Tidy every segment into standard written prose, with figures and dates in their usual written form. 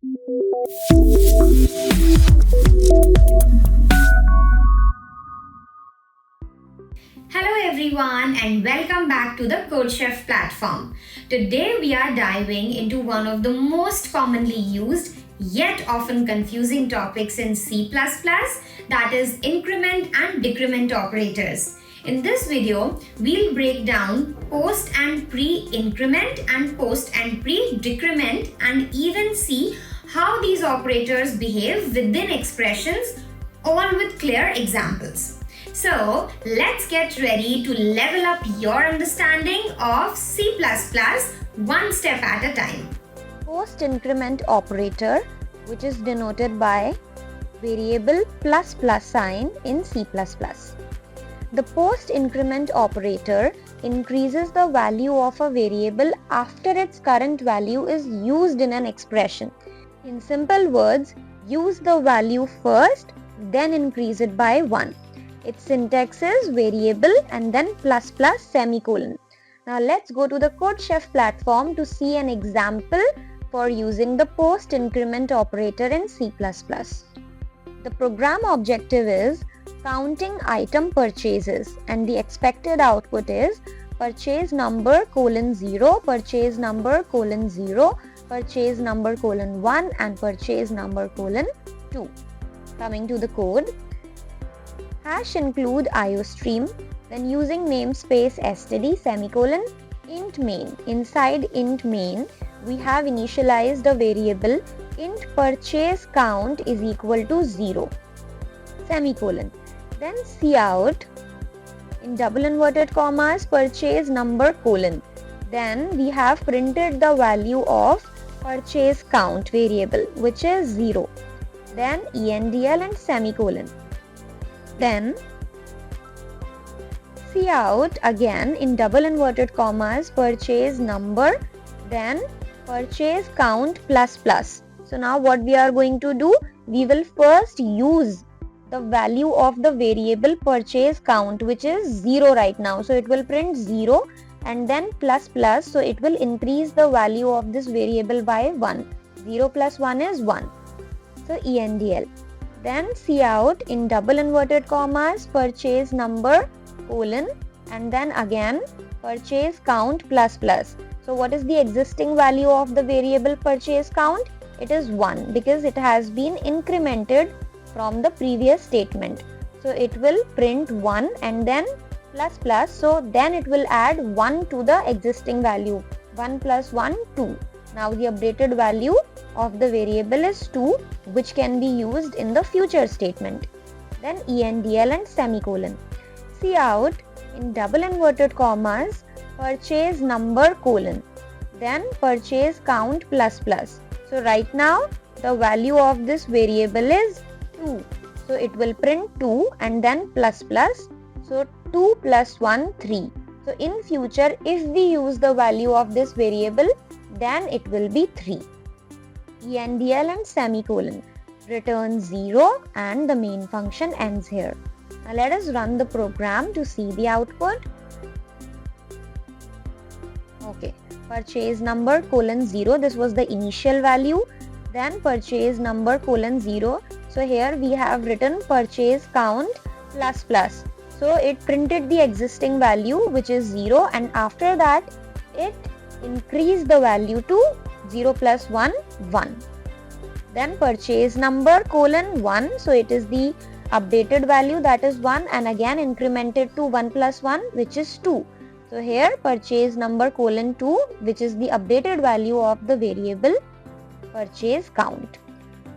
Hello everyone and welcome back to the CodeChef platform. Today we are diving into one of the most commonly used yet often confusing topics in C++, that is increment and decrement operators. In this video, we'll break down post and pre-increment and post and pre-decrement and even see how these operators behave within expressions, all with clear examples. So, let's get ready to level up your understanding of C++ one step at a time. Post-increment operator, which is denoted by variable plus sign in C++. The post-increment operator increases the value of a variable after its current value is used in an expression. In simple words, use the value first, then increase it by 1. Its syntax is variable and then plus semicolon. Now let's go to the CodeChef platform to see an example for using the post-increment operator in C++. The program objective is counting item purchases and the expected output is purchase number : 0, purchase number : 0, purchase number : 1 and purchase number : 2. Coming to the code. Hash include IOStream, then using namespace std semicolon int main. Inside int main, we have initialized a variable int purchase count is equal to 0 semicolon. Then cout in double inverted commas purchase number : then we have printed the value of purchase count variable which is 0. Then endl and semicolon. Then cout again in double inverted commas purchase number, then purchase count plus. So now what we are going to do, we will first use the value of the variable purchase count which is 0 right now. So it will print 0 and then plus, so it will increase the value of this variable by 1. 0 plus 1 is 1. So endl. Then cout in double inverted commas purchase number : and then again purchase count plus. So what is the existing value of the variable purchase count? It is 1 because it has been incremented from the previous statement. So it will print 1 and then plus. So then it will add 1 to the existing value. 1 plus 1, 2. Now the updated value of the variable is 2, which can be used in the future statement. Then endl and semicolon. Cout in double inverted commas purchase number : then purchase count plus. So right now the value of this variable is 2. So it will print 2 and then plus. So 2 plus 1, 3. So in future if we use the value of this variable, then it will be 3. endl and semicolon. Return 0 and the main function ends here. Now let us run the program to see the output. Okay, purchase number : 0, this was the initial value. Then purchase number : 0. So here we have written purchase count plus. So it printed the existing value which is 0 and after that it increased the value to 0 plus 1, 1. Then purchase number : 1, so it is the updated value that is 1 and again incremented to 1 plus 1 which is 2. So here purchase number : 2 which is the updated value of the variable purchase count.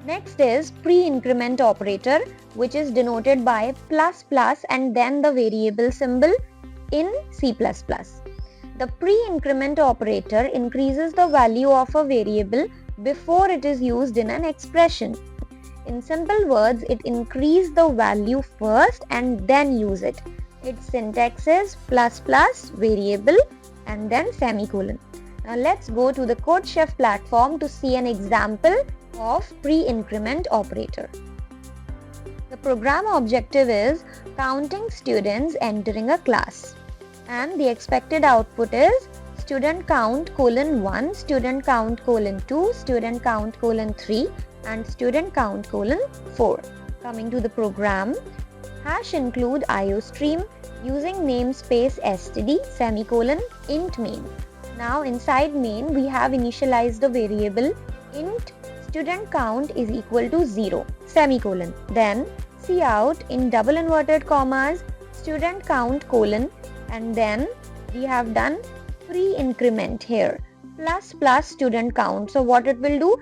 Next is pre-increment operator which is denoted by plus and then the variable symbol in C++. The pre-increment operator increases the value of a variable before it is used in an expression. In simple words, it increases the value first and then use it. Its syntax is plus variable and then semicolon. Now let's go to the CodeChef platform to see an example of pre-increment operator. The program objective is counting students entering a class and the expected output is student count colon 1, student count colon 2, student count colon 3 and student count colon 4. Coming to the program, hash include IOStream using namespace std semicolon int main. Now inside main we have initialized the variable int student count is equal to 0 semicolon. Then cout in double inverted commas student count colon and then we have done pre-increment here plus student count. So what it will do?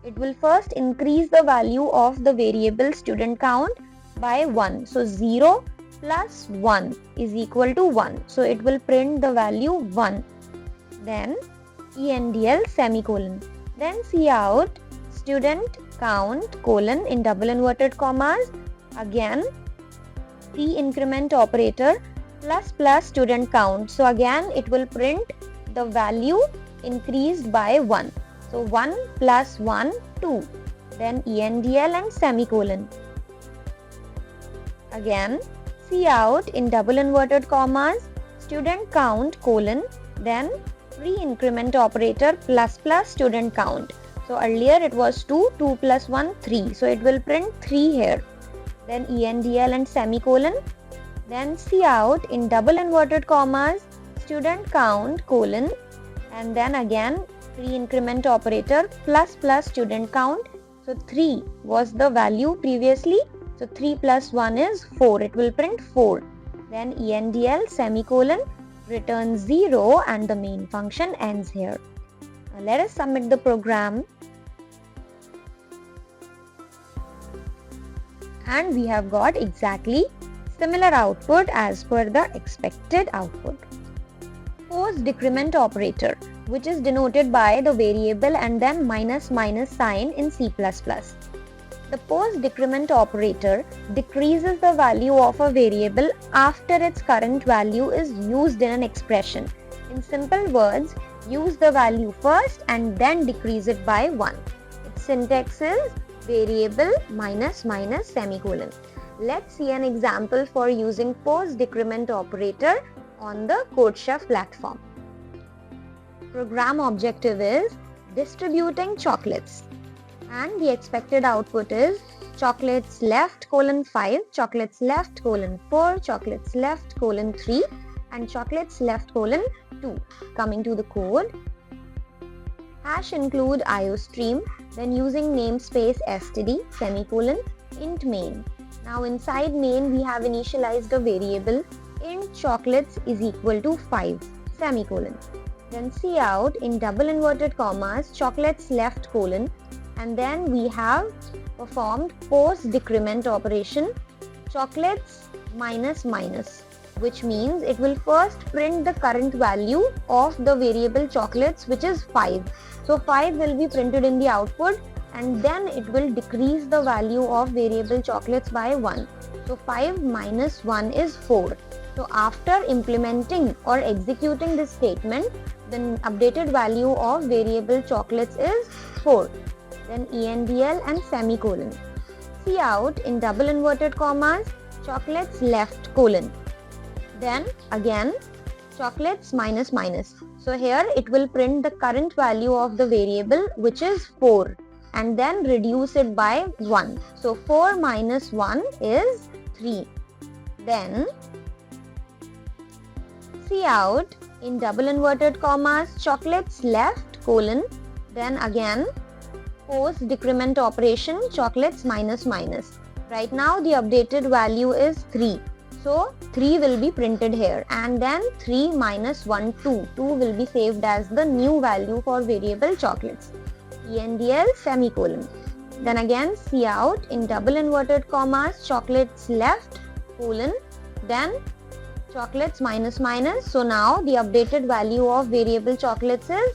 It will first increase the value of the variable student count by 1. So 0 plus 1 is equal to 1. So it will print the value 1. Then endl semicolon. Then cout student count colon in double inverted commas again pre-increment operator plus student count. So again it will print the value increased by 1. So 1 plus 1, 2. Then endl and semicolon. Again cout in double inverted commas student count colon then pre-increment operator plus student count. So earlier it was 2, 2 plus 1, 3. So it will print 3 here. Then endl and semicolon. Then cout in double inverted commas student count colon and then again pre-increment operator plus student count. So 3 was the value previously. So 3 plus 1 is 4. It will print 4. Then endl semicolon returns 0 and the main function ends here. Now let us submit the program. And we have got exactly similar output as per the expected output. Post-Decrement Operator, which is denoted by the variable and then minus sign in C++. The Post-Decrement Operator decreases the value of a variable after its current value is used in an expression. In simple words, use the value first and then decrease it by 1. Its syntax is variable minus semicolon. Let's see an example for using Post-Decrement Operator on the CodeChef platform. Program objective is distributing chocolates and the expected output is chocolates left colon 5, chocolates left colon 4, chocolates left colon 3 and chocolates left colon 2. Coming to the code, hash include IOStream, then using namespace std semicolon int main. Now inside main we have initialized a variable int chocolates is equal to 5 semicolon. Then cout in double inverted commas chocolates left colon and then we have performed post decrement operation chocolates minus, which means it will first print the current value of the variable chocolates, which is 5. So 5 will be printed in the output and then it will decrease the value of variable chocolates by 1. So 5 minus 1 is 4. So after implementing or executing this statement, the updated value of variable chocolates is 4. Then endl and semicolon. Cout in double inverted commas chocolates left colon. Then again chocolates minus. So here it will print the current value of the variable, which is 4, and then reduce it by 1. So 4 minus 1 is 3. Then cout in double inverted commas chocolates left colon. Then again post decrement operation chocolates minus. Right now the updated value is 3. So 3 will be printed here and then 3 minus 1, 2. 2 will be saved as the new value for variable chocolates. Endl semicolon. Then again cout in double inverted commas chocolates left colon. Then chocolates minus. So now the updated value of variable chocolates is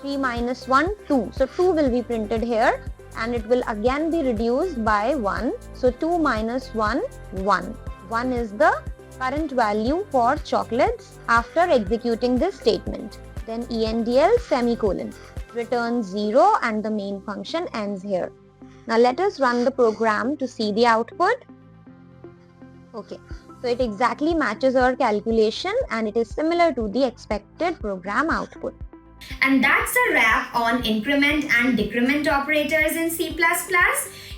3 minus 1, 2. So 2 will be printed here and it will again be reduced by 1. So 2 minus 1, 1. 1 is the current value for chocolates after executing this statement. Then endl semicolon returns 0 and the main function ends here. Now let us run the program to see the output. Okay, So it exactly matches our calculation and it is similar to the expected program output. And that's a wrap on increment and decrement operators in C++.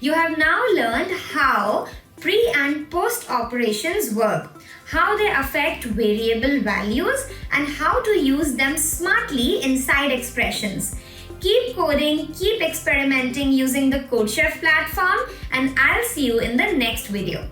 You have now learned how pre and post operations work, how they affect variable values, and how to use them smartly inside expressions. Keep coding, keep experimenting using the CodeChef platform, and I'll see you in the next video.